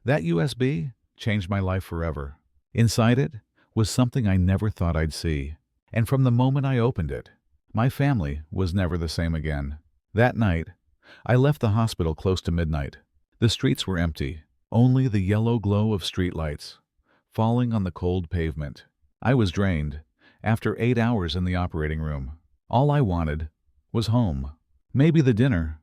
That USB changed my life forever. Inside it was something I never thought I'd see. And from the moment I opened it, my family was never the same again. That night, I left the hospital close to midnight. The streets were empty, only the yellow glow of streetlights falling on the cold pavement. I was drained. After 8 hours in the operating room, all I wanted was home. Maybe the dinner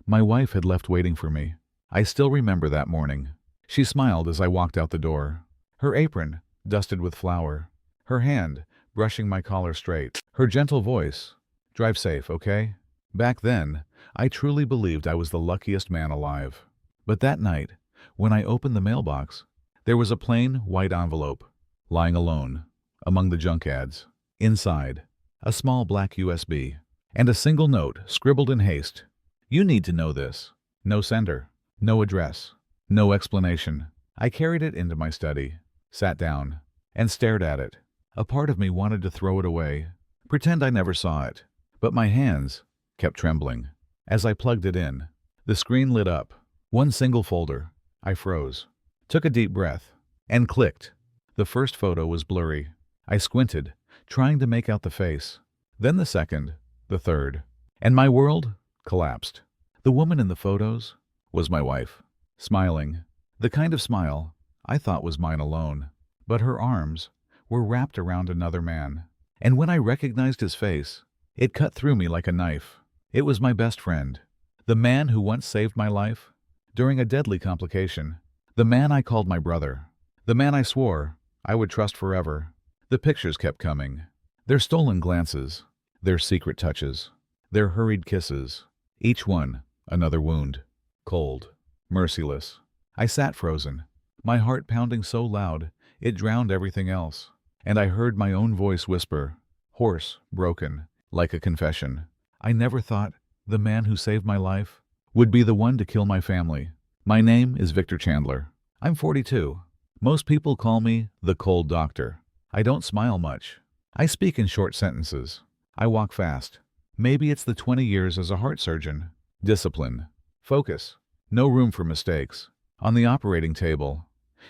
my wife had left waiting for me. I still remember that morning. She smiled as I walked out the door, her apron dusted with flour, her hand brushing my collar straight, her gentle voice, "Drive safe, okay?" Back then, I truly believed I was the luckiest man alive. But that night, when I opened the mailbox, there was a plain white envelope, lying alone among the junk ads. Inside, a small black USB, and a single note scribbled in haste. "You need to know this." No sender, no address, no explanation. I carried it into my study, sat down, and stared at it. A part of me wanted to throw it away, pretend I never saw it, but my hands kept trembling. As I plugged it in, the screen lit up. One single folder. I froze, took a deep breath, and clicked. The first photo was blurry. I squinted, trying to make out the face. Then the second, the third, and my world collapsed. The woman in the photos was my wife, smiling, the kind of smile I thought was mine alone. But her arms were wrapped around another man, and when I recognized his face, it cut through me like a knife. It was my best friend, the man who once saved my life during a deadly complication, the man I called my brother, the man I swore I would trust forever. The pictures kept coming, their stolen glances, their secret touches, their hurried kisses, each one another wound, cold, merciless. I sat frozen, my heart pounding so loud it drowned everything else, and I heard my own voice whisper, hoarse, broken, like a confession. I never thought the man who saved my life would be the one to kill my family. My name is Victor Chandler. I'm 42. Most people call me the cold doctor. I don't smile much. I speak in short sentences. I walk fast. Maybe it's the 20 years as a heart surgeon. Discipline. Focus. No room for mistakes. On the operating table,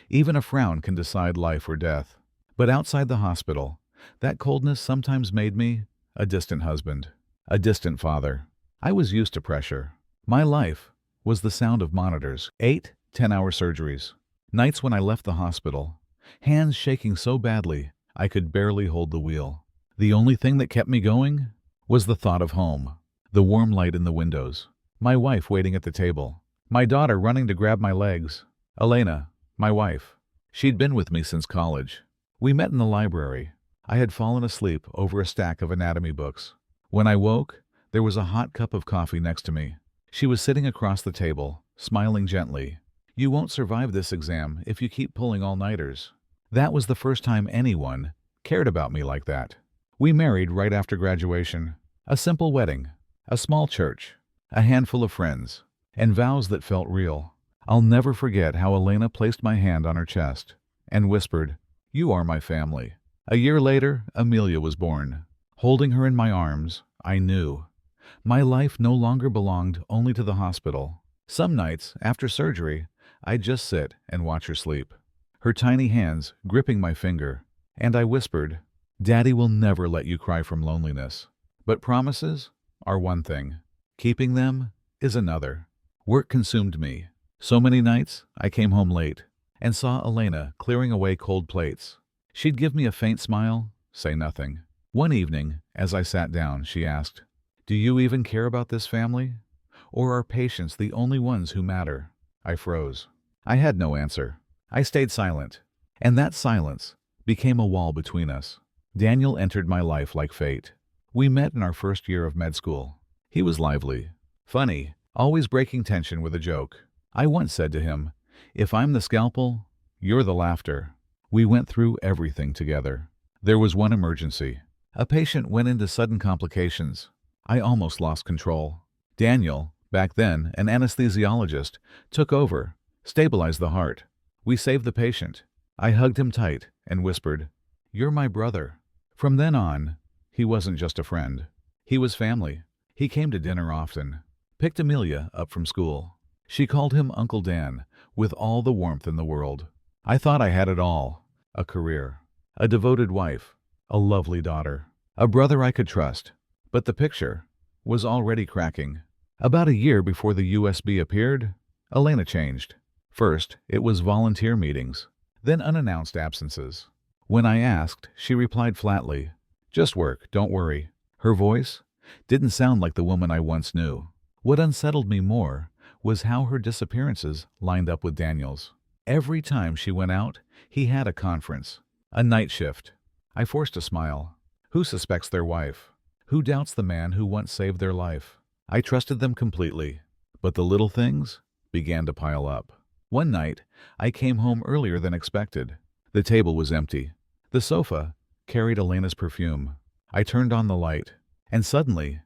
even a frown can decide life or death. But outside the hospital, that coldness sometimes made me a distant husband, a distant father. I was used to pressure. My life was the sound of monitors, 8, 10-hour surgeries. Nights when I left the hospital, hands shaking so badly I could barely hold the wheel. The only thing that kept me going was the thought of home, the warm light in the windows, my wife waiting at the table, my daughter running to grab my legs. Elena, my wife. She'd been with me since college. We met in the library. I had fallen asleep over a stack of anatomy books. When I woke, there was a hot cup of coffee next to me. She was sitting across the table, smiling gently. "You won't survive this exam if you keep pulling all-nighters." That was the first time anyone cared about me like that. We married right after graduation. A simple wedding, a small church, a handful of friends, and vows that felt real. I'll never forget how Elena placed my hand on her chest and whispered, "You are my family." A year later, Amelia was born. Holding her in my arms, I knew my life no longer belonged only to the hospital. Some nights, after surgery, I'd just sit and watch her sleep, her tiny hands gripping my finger, and I whispered, "Daddy will never let you cry from loneliness." But promises are one thing. Keeping them is another. Work consumed me. So many nights I came home late and saw Elena clearing away cold plates. She'd give me a faint smile, say nothing. One evening, as I sat down, she asked, "Do you even care about this family? Or are patients the only ones who matter?" I froze. I had no answer. I stayed silent, and that silence became a wall between us. Daniel entered my life like fate. We met in our first year of med school. He was lively, funny, always breaking tension with a joke. I once said to him, "If I'm the scalpel, you're the laughter." We went through everything together. There was one emergency. A patient went into sudden complications. I almost lost control. Daniel, back then an anesthesiologist, took over, stabilized the heart. We saved the patient. I hugged him tight and whispered, "You're my brother." From then on, he wasn't just a friend. He was family. He came to dinner often, picked Amelia up from school. She called him Uncle Dan with all the warmth in the world. I thought I had it all: a career, a devoted wife, a lovely daughter, a brother I could trust. But the picture was already cracking. About a year before the USB appeared, Elena changed. First, it was volunteer meetings, then unannounced absences. When I asked, she replied flatly, "Just work, don't worry." Her voice didn't sound like the woman I once knew. What unsettled me more was how her disappearances lined up with Daniel's. Every time she went out, he had a conference, a night shift. I forced a smile. Who suspects their wife? Who doubts the man who once saved their life? I trusted them completely, but the little things began to pile up. One night, I came home earlier than expected. The table was empty. The sofa carried Elena's perfume. I turned on the light, and suddenly,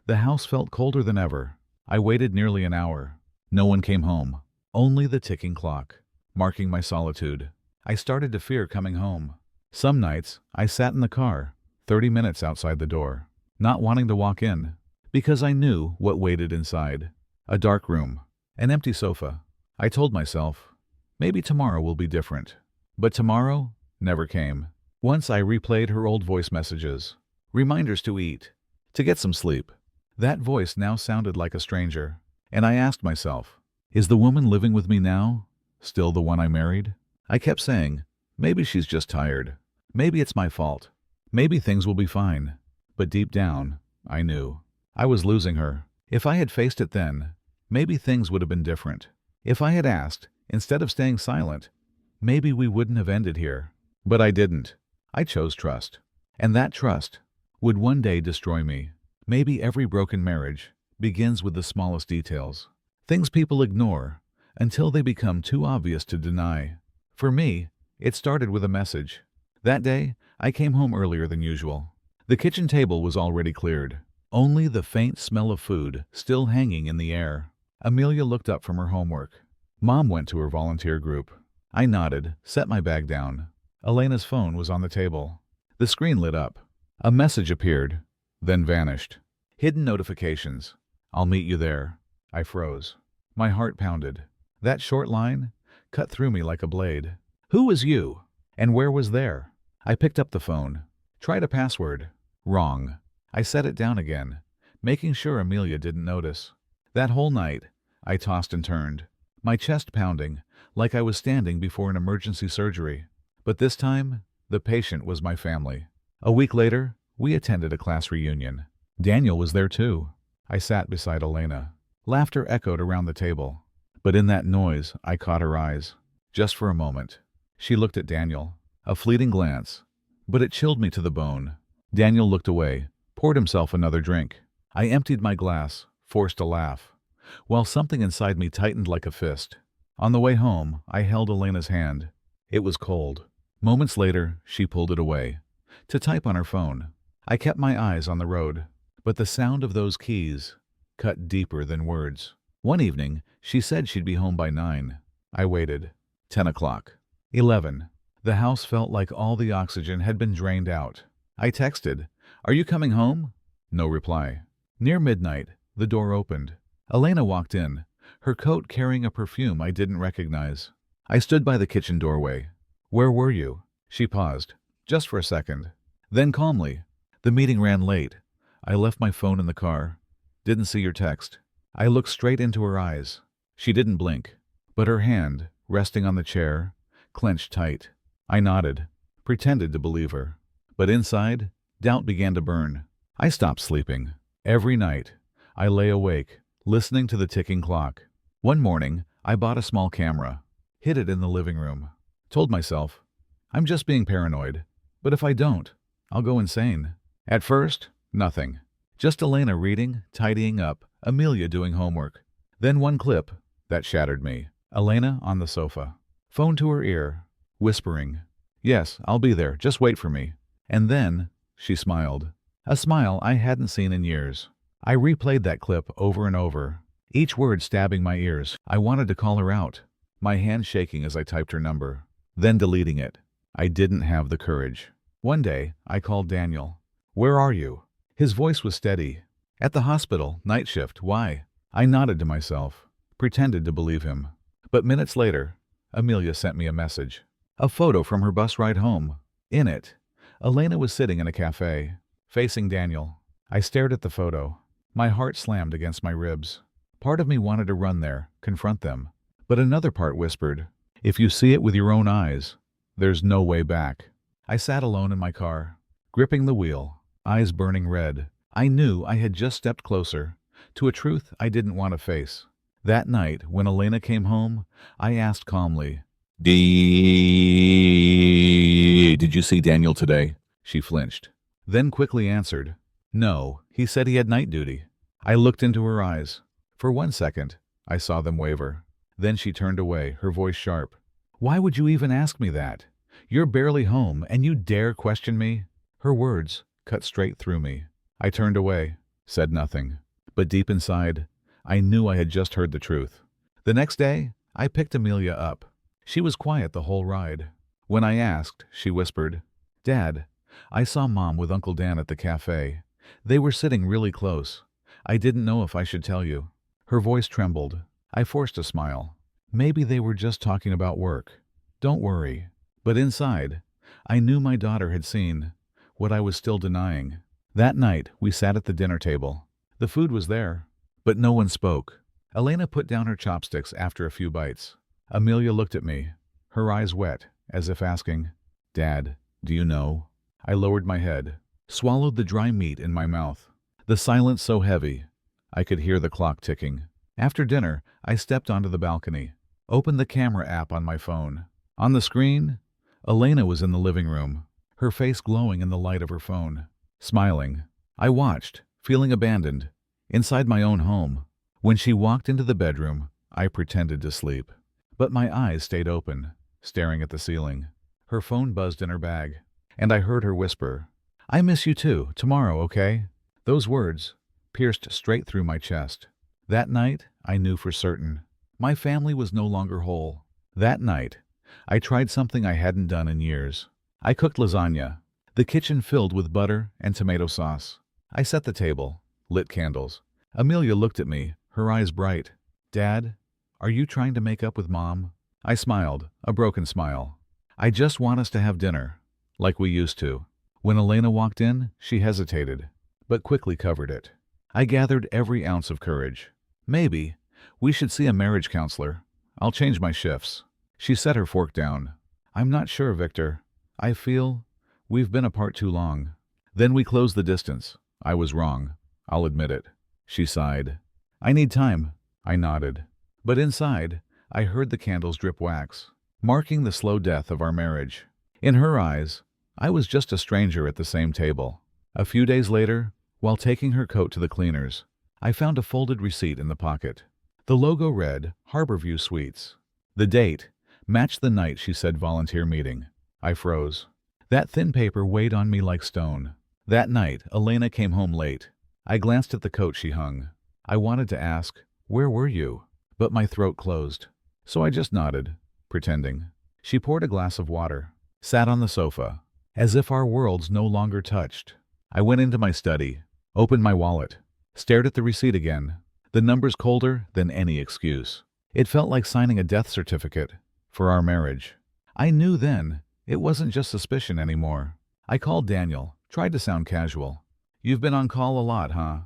the house felt colder than ever. I waited nearly an hour. No one came home. Only the ticking clock, marking my solitude. I started to fear coming home. Some nights, I sat in the car, 30 minutes outside the door, not wanting to walk in, because I knew what waited inside. A dark room, an empty sofa. I told myself, maybe tomorrow will be different. But tomorrow never came. Once I replayed her old voice messages, reminders to eat, to get some sleep. That voice now sounded like a stranger, and I asked myself, is the woman living with me now still the one I married? I kept saying, maybe she's just tired. Maybe it's my fault. Maybe things will be fine. But deep down, I knew I was losing her. If I had faced it then, maybe things would have been different. If I had asked, instead of staying silent, maybe we wouldn't have ended here. But I didn't. I chose trust. And that trust would one day destroy me. Maybe every broken marriage begins with the smallest details. Things people ignore until they become too obvious to deny. For me, it started with a message. That day, I came home earlier than usual. The kitchen table was already cleared. Only the faint smell of food still hanging in the air. Amelia looked up from her homework. Mom went to her volunteer group. I nodded, set my bag down. Elena's phone was on the table. The screen lit up. A message appeared, then vanished. Hidden notifications. I'll meet you there. I froze. My heart pounded. That short line cut through me like a blade. Who was you? And where was there? I picked up the phone. Tried a password. Wrong. I set it down again, making sure Amelia didn't notice. That whole night, I tossed and turned, my chest pounding like I was standing before an emergency surgery. But this time, the patient was my family. A week later, we attended a class reunion. Daniel was there too. I sat beside Elena. Laughter echoed around the table. But in that noise, I caught her eyes. Just for a moment. She looked at Daniel. A fleeting glance. But it chilled me to the bone. Daniel looked away, poured himself another drink. I emptied my glass, forced a laugh, while something inside me tightened like a fist. On the way home, I held Elena's hand. It was cold. Moments later, she pulled it away, to type on her phone. I kept my eyes on the road, but the sound of those keys cut deeper than words. One evening, she said she'd be home by 9. I waited. 10 o'clock. 11. The house felt like all the oxygen had been drained out. I texted, "Are you coming home?" No reply. Near midnight, the door opened. Elena walked in, her coat carrying a perfume I didn't recognize. I stood by the kitchen doorway. "Where were you?" She paused, just for a second. Then calmly, "The meeting ran late. I left my phone in the car. Didn't see your text." I looked straight into her eyes. She didn't blink, but her hand, resting on the chair, clenched tight. I nodded, pretended to believe her. But inside, doubt began to burn. I stopped sleeping. Every night, I lay awake, listening to the ticking clock. One morning, I bought a small camera, hid it in the living room. Told myself, I'm just being paranoid, but if I don't, I'll go insane. At first, nothing. Just Elena reading, tidying up, Amelia doing homework. Then one clip that shattered me. Elena on the sofa, phone to her ear, whispering, "Yes, I'll be there, just wait for me." And then she smiled. A smile I hadn't seen in years. I replayed that clip over and over, each word stabbing my ears. I wanted to call her out, my hand shaking as I typed her number, then deleting it. I didn't have the courage. One day, I called Daniel. "Where are you?" His voice was steady. "At the hospital, night shift. Why?" I nodded to myself. pretended to believe him. But minutes later, Amelia sent me a message. A photo from her bus ride home. In it, Elena was sitting in a cafe, facing Daniel. I stared at the photo. My heart slammed against my ribs. Part of me wanted to run there, confront them. But another part whispered, if you see it with your own eyes, there's no way back. I sat alone in my car, gripping the wheel, eyes burning red. I knew I had just stepped closer to a truth I didn't want to face. That night, when Elena came home, I asked calmly, Did you see Daniel today? She flinched, then quickly answered, No, he said he had night duty. I looked into her eyes. For 1 second, I saw them waver. Then she turned away, her voice sharp. Why would you even ask me that? You're barely home, and you dare question me? Her words cut straight through me. I turned away, said nothing. But deep inside, I knew I had just heard the truth. The next day, I picked Amelia up. She was quiet the whole ride. When I asked, she whispered, Dad, I saw Mom with Uncle Dan at the cafe. They were sitting really close. I didn't know if I should tell you. Her voice trembled. I forced a smile. Maybe they were just talking about work. Don't worry. But inside, I knew my daughter had seen what I was still denying. That night, we sat at the dinner table. The food was there, but no one spoke. Elena put down her chopsticks after a few bites. Amelia looked at me, her eyes wet, as if asking, Dad, do you know? I lowered my head, swallowed the dry meat in my mouth. The silence so heavy, I could hear the clock ticking. After dinner, I stepped onto the balcony, opened the camera app on my phone. On the screen, Elena was in the living room, her face glowing in the light of her phone, smiling. I watched, feeling abandoned, inside my own home. When she walked into the bedroom, I pretended to sleep. But my eyes stayed open, staring at the ceiling. Her phone buzzed in her bag, and I heard her whisper, I miss you too, tomorrow, okay? Those words pierced straight through my chest. That night, I knew for certain. My family was no longer whole. That night, I tried something I hadn't done in years. I cooked lasagna, the kitchen filled with butter and tomato sauce. I set the table, lit candles. Amelia looked at me, her eyes bright. Dad, are you trying to make up with Mom? I smiled, a broken smile. I just want us to have dinner, like we used to. When Elena walked in, she hesitated, but quickly covered it. I gathered every ounce of courage. Maybe we should see a marriage counselor. I'll change my shifts. She set her fork down. I'm not sure, Victor. I feel we've been apart too long. Then we closed the distance. I was wrong. I'll admit it. She sighed. I need time. I nodded. But inside, I heard the candles drip wax, marking the slow death of our marriage. In her eyes, I was just a stranger at the same table. A few days later, while taking her coat to the cleaners, I found a folded receipt in the pocket. The logo read, Harborview Suites. The date matched the night she said volunteer meeting. I froze. That thin paper weighed on me like stone. That night, Elena came home late. I glanced at the coat she hung. I wanted to ask, where were you? But my throat closed. So I just nodded, pretending. She poured a glass of water, sat on the sofa, as if our worlds no longer touched. I went into my study, opened my wallet, stared at the receipt again, the numbers colder than any excuse. It felt like signing a death certificate for our marriage. I knew then it wasn't just suspicion anymore. I called Daniel, tried to sound casual. You've been on call a lot, huh?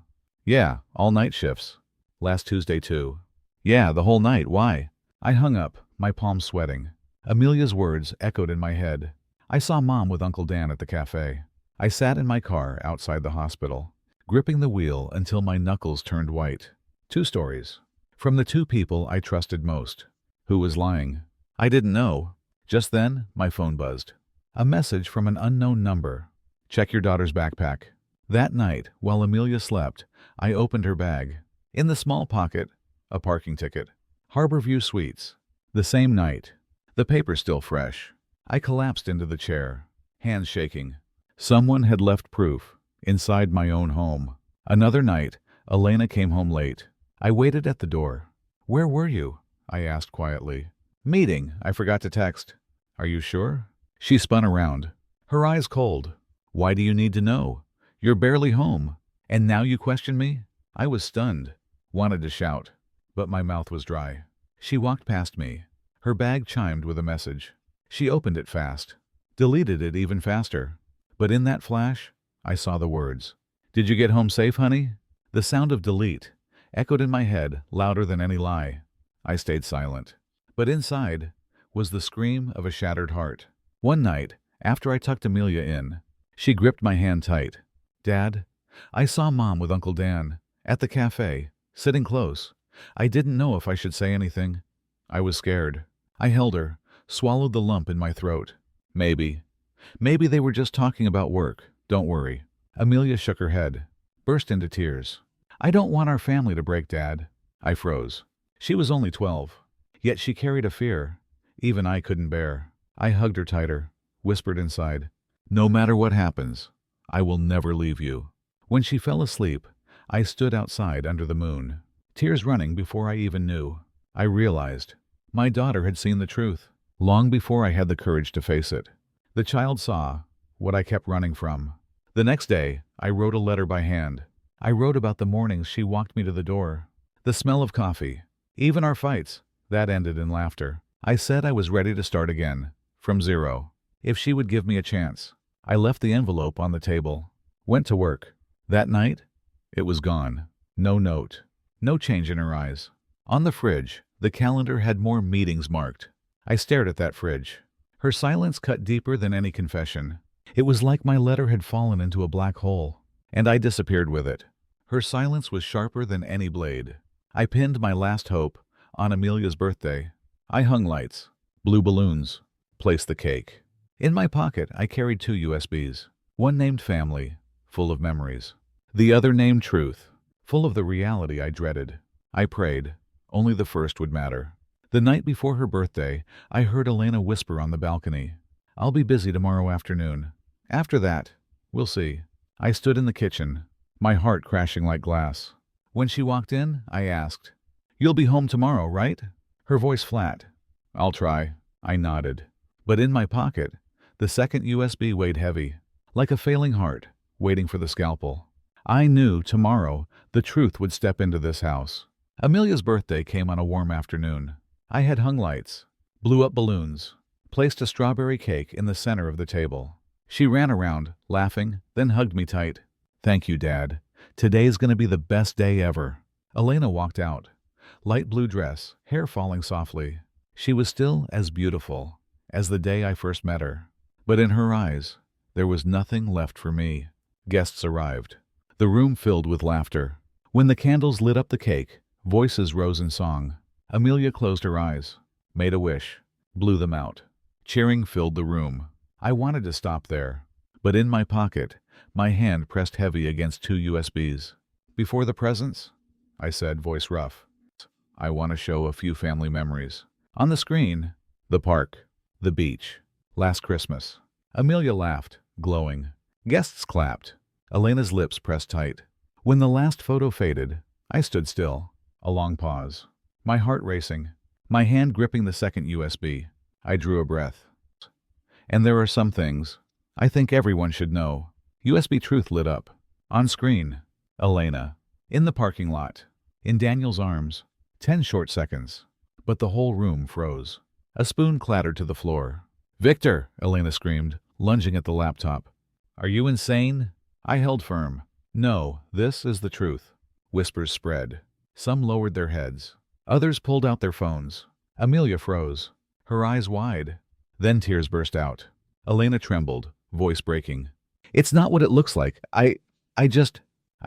Yeah, all night shifts. Last Tuesday too. Yeah, the whole night. Why? I hung up, my palms sweating. Amelia's words echoed in my head. I saw Mom with Uncle Dan at the cafe. I sat in my car outside the hospital, gripping the wheel until my knuckles turned white. 2 stories. From the 2 people I trusted most. Who was lying? I didn't know. Just then, my phone buzzed. A message from an unknown number. Check your daughter's backpack. That night, while Amelia slept, I opened her bag. In the small pocket, a parking ticket. Harborview Suites. The same night. The paper still fresh. I collapsed into the chair, hands shaking. Someone had left proof inside my own home. Another night, Elena came home late. I waited at the door. Where were you? I asked quietly. Meeting, I forgot to text. Are you sure? She spun around, her eyes cold. Why do you need to know? You're barely home. And now you question me? I was stunned, wanted to shout, but my mouth was dry. She walked past me. Her bag chimed with a message. She opened it fast, deleted it even faster. But in that flash, I saw the words. "Did you get home safe, honey?" The sound of delete echoed in my head louder than any lie. I stayed silent. But inside was the scream of a shattered heart. One night, after I tucked Amelia in, she gripped my hand tight. "Dad, I saw Mom with Uncle Dan at the cafe, sitting close. I didn't know if I should say anything. I was scared." I held her, swallowed the lump in my throat. Maybe they were just talking about work. Don't worry." Amelia shook her head, burst into tears. "I don't want our family to break, Dad." I froze. She was only 12, yet she carried a fear even I couldn't bear. I hugged her tighter, whispered inside, "No matter what happens, I will never leave you." When she fell asleep, I stood outside under the moon, tears running before I even knew. I realized my daughter had seen the truth, long before I had the courage to face it. The child saw what I kept running from. The next day, I wrote a letter by hand. I wrote about the mornings she walked me to the door, the smell of coffee, even our fights, that ended in laughter. I said I was ready to start again, from zero, if she would give me a chance. I left the envelope on the table, went to work. That night, it was gone. No note, no change in her eyes. On the fridge, the calendar had more meetings marked. I stared at that fridge. Her silence cut deeper than any confession. It was like my letter had fallen into a black hole, and I disappeared with it. Her silence was sharper than any blade. I pinned my last hope on Amelia's birthday. I hung lights, blew balloons, placed the cake. In my pocket, I carried 2 USBs. One named Family, full of memories. The other named Truth, full of the reality I dreaded. I prayed only the first would matter. The night before her birthday, I heard Elena whisper on the balcony, "I'll be busy tomorrow afternoon. After that, we'll see." I stood in the kitchen, my heart crashing like glass. When she walked in, I asked, "You'll be home tomorrow, right?" Her voice flat. "I'll try." I nodded. But in my pocket, the second USB weighed heavy, like a failing heart, waiting for the scalpel. I knew tomorrow the truth would step into this house. Amelia's birthday came on a warm afternoon. I had hung lights, blew up balloons, placed a strawberry cake in the center of the table. She ran around, laughing, then hugged me tight. "Thank you, Dad. Today's gonna be the best day ever." Elena walked out. Light blue dress, hair falling softly. She was still as beautiful as the day I first met her. But in her eyes, there was nothing left for me. Guests arrived. The room filled with laughter. When the candles lit up the cake, voices rose in song. Amelia closed her eyes, made a wish, blew them out. Cheering filled the room. I wanted to stop there, but in my pocket, my hand pressed heavy against 2 USBs. "Before the presents," I said, voice rough, "I want to show a few family memories." On the screen, the park, the beach, last Christmas. Amelia laughed, glowing. Guests clapped. Elena's lips pressed tight. When the last photo faded, I stood still. A long pause. My heart racing, my hand gripping the second USB. I drew a breath. And there are some things I think everyone should know. USB Truth lit up. On screen, Elena. In the parking lot. In Daniel's arms. 10 short seconds. But the whole room froze. A spoon clattered to the floor. "Victor!" Elena screamed, lunging at the laptop. "Are you insane?" I held firm. "No, this is the truth." Whispers spread. Some lowered their heads. Others pulled out their phones. Amelia froze, her eyes wide. Then tears burst out. Elena trembled, voice breaking. "It's not what it looks like. I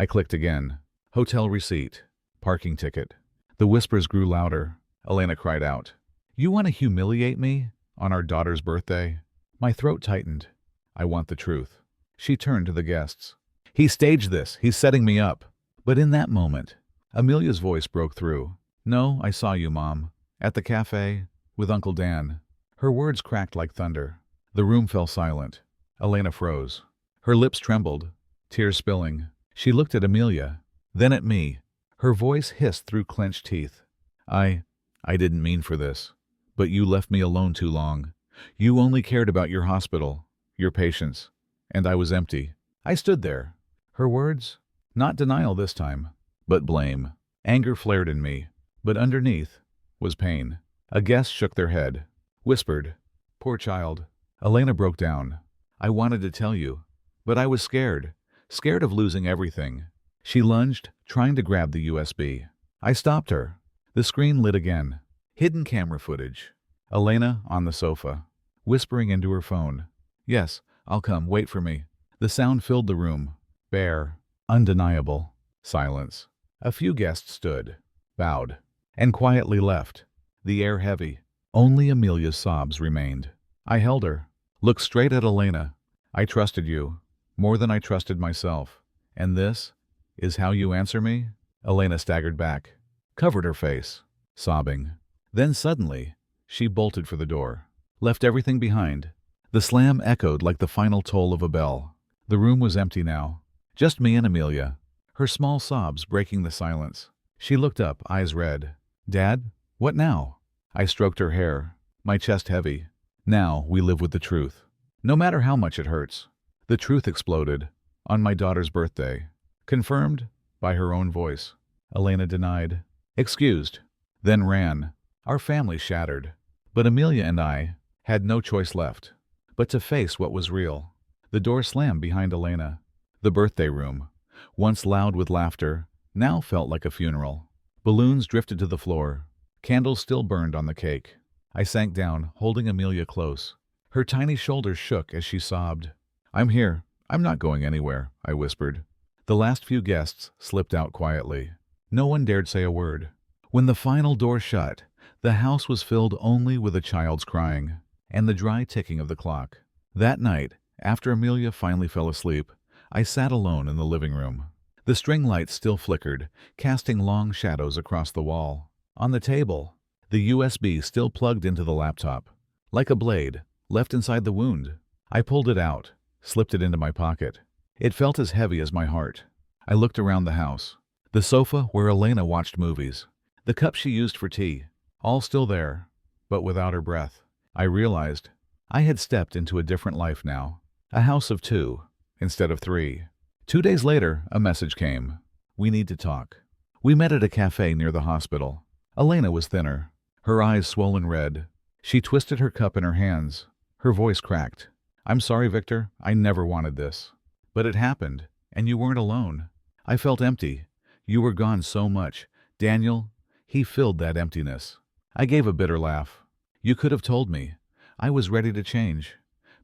clicked again. Hotel receipt. Parking ticket. The whispers grew louder. Elena cried out, "You want to humiliate me? On our daughter's birthday?" My throat tightened. "I want the truth." She turned to the guests. "He staged this. He's setting me up." But in that moment, Amelia's voice broke through. "No, I saw you, Mom. At the cafe, with Uncle Dan." Her words cracked like thunder. The room fell silent. Elena froze. Her lips trembled, tears spilling. She looked at Amelia, then at me. Her voice hissed through clenched teeth. I didn't mean for this. But you left me alone too long. You only cared about your hospital, your patients, and I was empty." I stood there. Her words, not denial this time, but blame. Anger flared in me. but underneath was pain. A guest shook their head, whispered, "Poor child." Elena broke down. "I wanted to tell you, but I was scared, scared of losing everything." She lunged, trying to grab the USB. I stopped her. The screen lit again. Hidden camera footage. Elena on the sofa, whispering into her phone. "Yes, I'll come. Wait for me." The sound filled the room. Bare, undeniable silence. A few guests stood, bowed, and quietly left, the air heavy. Only Amelia's sobs remained. I held her, looked straight at Elena. "I trusted you, more than I trusted myself. And this is how you answer me?" Elena staggered back, covered her face, sobbing. Then suddenly, she bolted for the door, left everything behind. The slam echoed like the final toll of a bell. The room was empty now, just me and Amelia, her small sobs breaking the silence. She looked up, eyes red. "Dad, what now?" I stroked her hair, my chest heavy. "Now we live with the truth, no matter how much it hurts." The truth exploded on my daughter's birthday, confirmed by her own voice. Elena denied, excused, then ran. Our family shattered, but Amelia and I had no choice left but to face what was real. The door slammed behind Elena. The birthday room, once loud with laughter, now felt like a funeral. Balloons drifted to the floor. Candles still burned on the cake. I sank down, holding Amelia close. Her tiny shoulders shook as she sobbed. "I'm here. I'm not going anywhere," I whispered. The last few guests slipped out quietly. No one dared say a word. When the final door shut, the house was filled only with a child's crying and the dry ticking of the clock. That night, after Amelia finally fell asleep, I sat alone in the living room. The string lights still flickered, casting long shadows across the wall. On the table, the USB still plugged into the laptop, like a blade left inside the wound. I pulled it out, slipped it into my pocket. It felt as heavy as my heart. I looked around the house. The sofa where Elena watched movies, the cup she used for tea, all still there, but without her breath. I realized I had stepped into a different life now, a house of two instead of three. 2 days later, a message came. "We need to talk." We met at a cafe near the hospital. Elena was thinner, her eyes swollen red. She twisted her cup in her hands. Her voice cracked. "I'm sorry, Victor. I never wanted this. But it happened, and you weren't alone. I felt empty. You were gone so much. Daniel, he filled that emptiness." I gave a bitter laugh. "You could have told me. I was ready to change.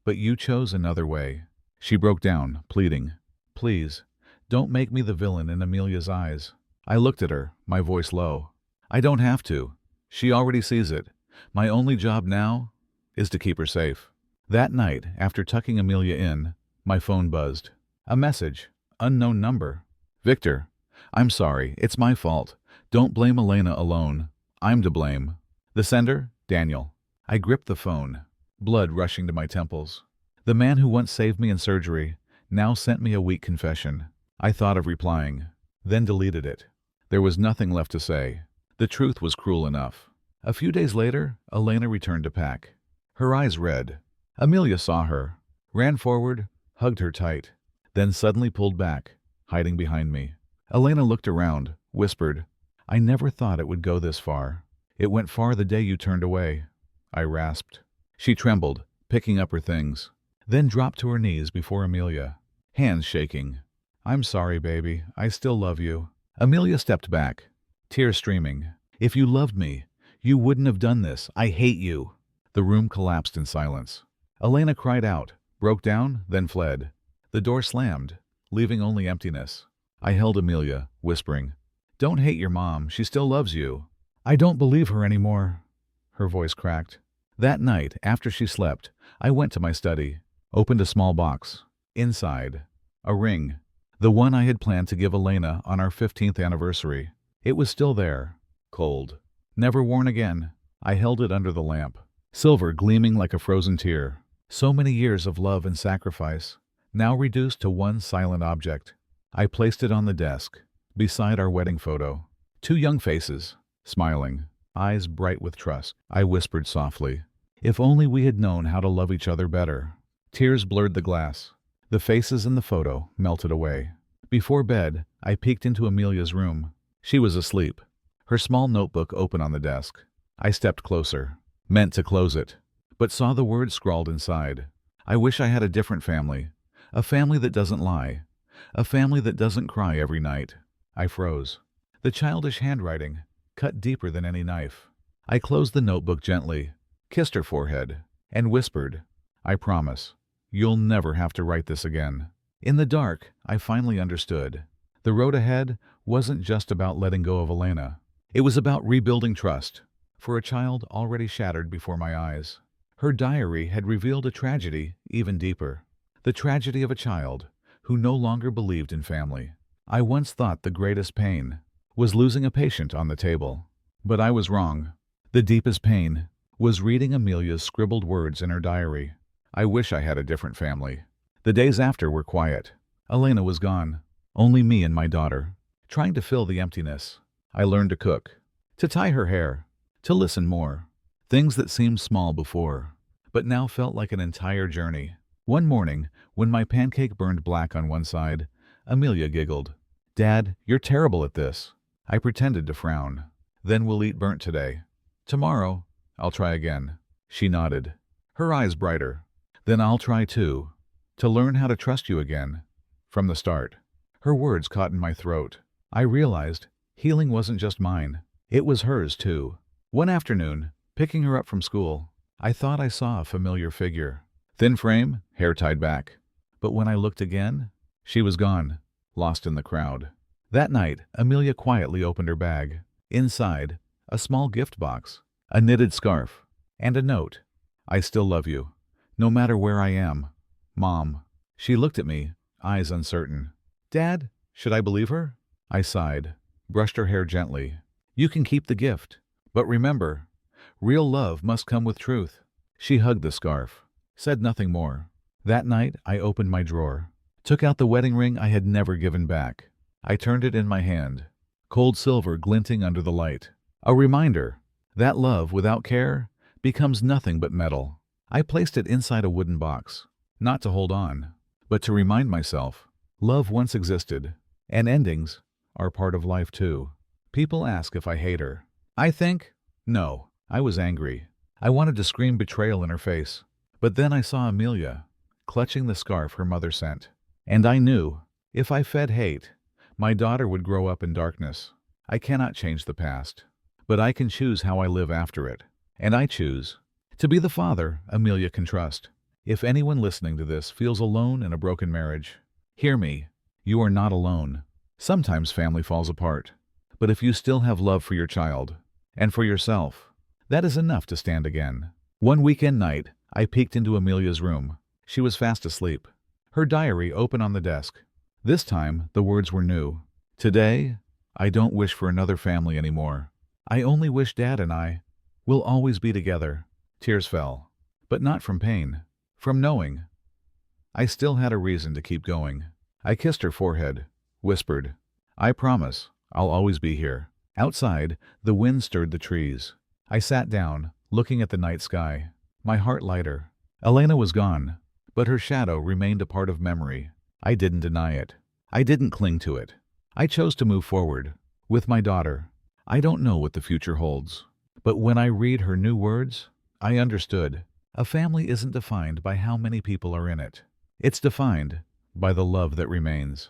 But you chose another way." She broke down, pleading. "Please, don't make me the villain in Amelia's eyes." I looked at her, my voice low. "I don't have to. She already sees it. My only job now is to keep her safe." That night, after tucking Amelia in, my phone buzzed. A message. Unknown number. "Victor, I'm sorry. It's my fault. Don't blame Elena alone. I'm to blame." The sender? Daniel. I gripped the phone, blood rushing to my temples. The man who once saved me in surgery now sent me a weak confession. I thought of replying, then deleted it. There was nothing left to say. The truth was cruel enough. A few days later, Elena returned to pack, her eyes red. Amelia saw her, ran forward, hugged her tight, then suddenly pulled back, hiding behind me. Elena looked around, whispered, "I never thought it would go this far. It went far the day you turned away." I rasped. She trembled, picking up her things, then dropped to her knees before Amelia, hands shaking. "I'm sorry, baby. I still love you." Amelia stepped back, tears streaming. "If you loved me, you wouldn't have done this. I hate you." The room collapsed in silence. Elena cried out, broke down, then fled. The door slammed, leaving only emptiness. I held Amelia, whispering, "Don't hate your mom. She still loves you." "I don't believe her anymore." Her voice cracked. That night, after she slept, I went to my study, opened a small box. Inside, a ring, the one I had planned to give Elena on our 15th anniversary. It was still there, cold, never worn again. I held it under the lamp, silver gleaming like a frozen tear. So many years of love and sacrifice, now reduced to one silent object. I placed it on the desk, beside our wedding photo. 2 young faces, smiling, eyes bright with trust. I whispered softly, "If only we had known how to love each other better." Tears blurred the glass. The faces in the photo melted away. Before bed, I peeked into Amelia's room. She was asleep, her small notebook open on the desk. I stepped closer, meant to close it, but saw the words scrawled inside. I wish I had a different family. A family that doesn't lie. A family that doesn't cry every night. I froze. The childish handwriting cut deeper than any knife. I closed the notebook gently, kissed her forehead, and whispered, "I promise, you'll never have to write this again." In the dark, I finally understood. The road ahead wasn't just about letting go of Elena. It was about rebuilding trust for a child already shattered before my eyes. Her diary had revealed a tragedy even deeper. The tragedy of a child who no longer believed in family. I once thought the greatest pain was losing a patient on the table. But I was wrong. The deepest pain was reading Amelia's scribbled words in her diary. I wish I had a different family. The days after were quiet. Elena was gone. Only me and my daughter, trying to fill the emptiness. I learned to cook, to tie her hair, to listen more. Things that seemed small before, but now felt like an entire journey. One morning, when my pancake burned black on one side, Amelia giggled. "Dad, you're terrible at this." I pretended to frown. "Then we'll eat burnt today. Tomorrow, I'll try again." She nodded, her eyes brighter. "Then I'll try too, to learn how to trust you again, from the start." Her words caught in my throat. I realized healing wasn't just mine. It was hers too. One afternoon, picking her up from school, I thought I saw a familiar figure. Thin frame, hair tied back. But when I looked again, she was gone, lost in the crowd. That night, Amelia quietly opened her bag. Inside, a small gift box, a knitted scarf, and a note. "I still love you, no matter where I am. Mom." She looked at me, eyes uncertain. "Dad, should I believe her?" I sighed, brushed her hair gently. "You can keep the gift, but remember, real love must come with truth." She hugged the scarf, said nothing more. That night, I opened my drawer, took out the wedding ring I had never given back. I turned it in my hand, cold silver glinting under the light. A reminder that love without care becomes nothing but metal. I placed it inside a wooden box, not to hold on, but to remind myself love once existed, and endings are part of life too. People ask if I hate her. I think, no, I was angry. I wanted to scream betrayal in her face. But then I saw Amelia, clutching the scarf her mother sent. And I knew, if I fed hate, my daughter would grow up in darkness. I cannot change the past, but I can choose how I live after it. And I choose to be the father Amelia can trust. If anyone listening to this feels alone in a broken marriage, hear me, you are not alone. Sometimes family falls apart, but if you still have love for your child, and for yourself, that is enough to stand again. One weekend night, I peeked into Amelia's room. She was fast asleep, her diary open on the desk. This time, the words were new. "Today, I don't wish for another family anymore. I only wish Dad and I will always be together." Tears fell, but not from pain, from knowing I still had a reason to keep going. I kissed her forehead, whispered, "I promise, I'll always be here." Outside, the wind stirred the trees. I sat down, looking at the night sky, my heart lighter. Elena was gone, but her shadow remained a part of memory. I didn't deny it. I didn't cling to it. I chose to move forward, with my daughter. I don't know what the future holds, but when I read her new words, I understood. A family isn't defined by how many people are in it. It's defined by the love that remains.